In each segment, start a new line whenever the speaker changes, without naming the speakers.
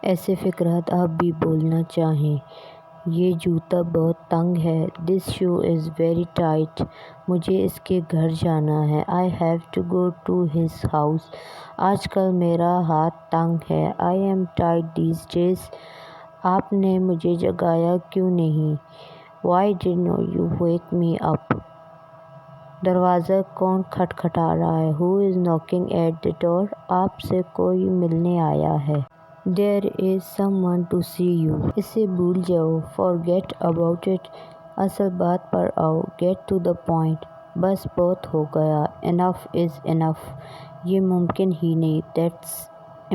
ایسے فقرات آپ بھی بولنا چاہیں۔ یہ جوتا بہت تنگ ہے۔ This shoe is very tight. مجھے اس کے گھر جانا ہے۔ I have to go to his house. آج کل میرا ہاتھ تنگ ہے۔ I am tired these days. آپ نے مجھے جگایا کیوں نہیں؟ Why didn't you wake me up? دروازہ کون کھٹکھٹا رہا ہے؟ Who is knocking at the door? آپ سے کوئی ملنے آیا ہے۔ There is someone to see you. اسے بھول جاؤ۔ Forget about it. اصل بات پر آؤ۔ Get to the point. بس بہت ہو گیا۔ Enough is enough. یہ ممکن ہی نہیں۔ That's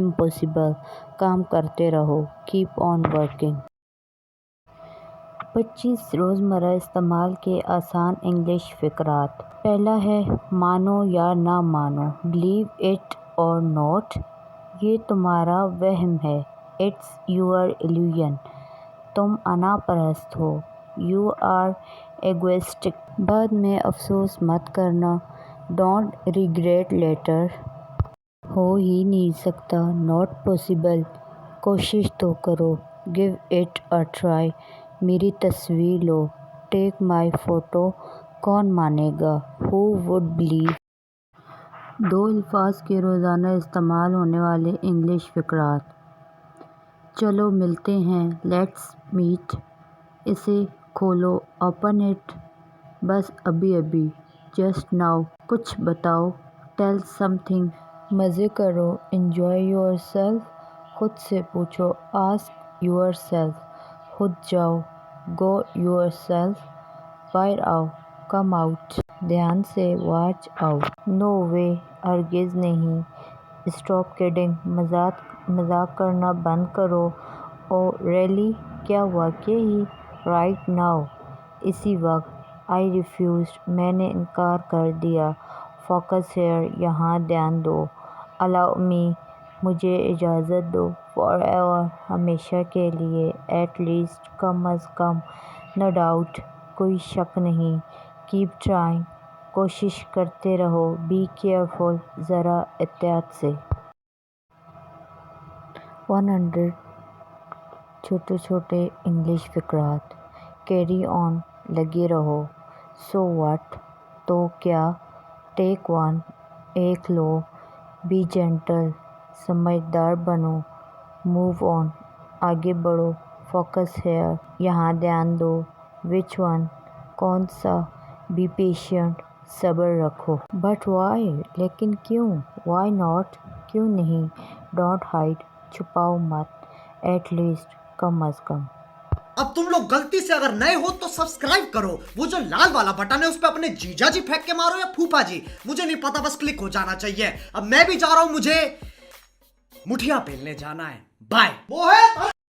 impossible. کام کرتے رہو۔ Keep on working. 25 روزمرہ استعمال کے آسان انگلش فقرات۔ پہلا ہے مانو یا نہ مانو۔ Believe it or not. یہ تمہارا وہم ہے۔ It's your illusion. تم انا پرست ہو۔ You are egoistic. بعد میں افسوس مت کرنا۔ Don't regret later. ہو ہی نہیں سکتا۔ Not possible. کوشش تو کرو۔ Give it a try. میری تصویر لو۔ Take my photo. کون مانے گا؟ Who would believe. دو الفاظ کے روزانہ استعمال ہونے والے انگلش فقرات۔ چلو ملتے ہیں۔ Let's meet. اسے کھولو۔ Open it. بس ابھی ابھی۔ Just now. کچھ بتاؤ۔ Tell something. مزے کرو۔ Enjoy yourself. خود سے پوچھو۔ Ask yourself. خود جاؤ۔ Go yourself. باہر آؤ۔ Come out. دھیان سے۔ Watch out. No way. ہرگز نہیں۔ Stop kidding. مذاق کرنا بند کرو۔ Oh really. کیا واقعی؟ Right now. اسی وقت۔ I refused. میں نے انکار کر دیا۔ Focus here. یہاں دھیان دو۔ Allow me. مجھے اجازت دو۔ Forever. ہمیشہ کے لیے۔ At least. Come is come. No doubt. کوئی شک نہیں۔ Keep trying. کوشش کرتے رہو۔ Be careful. ذرا احتیاط سے۔ 100 چھوٹے چھوٹے انگلش فقرات۔ Carry on. لگے رہو۔ So what. تو کیا۔ Take one. ایک لو۔ Be gentle. سمجھدار بنو۔ Move on. آگے بڑھو۔ Focus here. یہاں دھیان دو۔ Which one. کون سا۔ Be patient. صبر رکھو۔ But why. لیکن کیوں۔ Why not. کیوں نہیں۔ Don't hide. چھپاؤ مت۔ At least. کم از کم۔
اب تم لوگ غلطی سے اگر نئے ہو تو سبسکرائب کرو۔ وہ جو لال والا بٹن ہے اس پہ اپنے جیجا جی پھینک کے مارو یا پھوپا جی، مجھے نہیں پتا، بس کلک ہو جانا چاہیے۔ اب میں بھی جا رہا ہوں، مجھے مٹھیا پھیلنے جانا ہے۔ بائے۔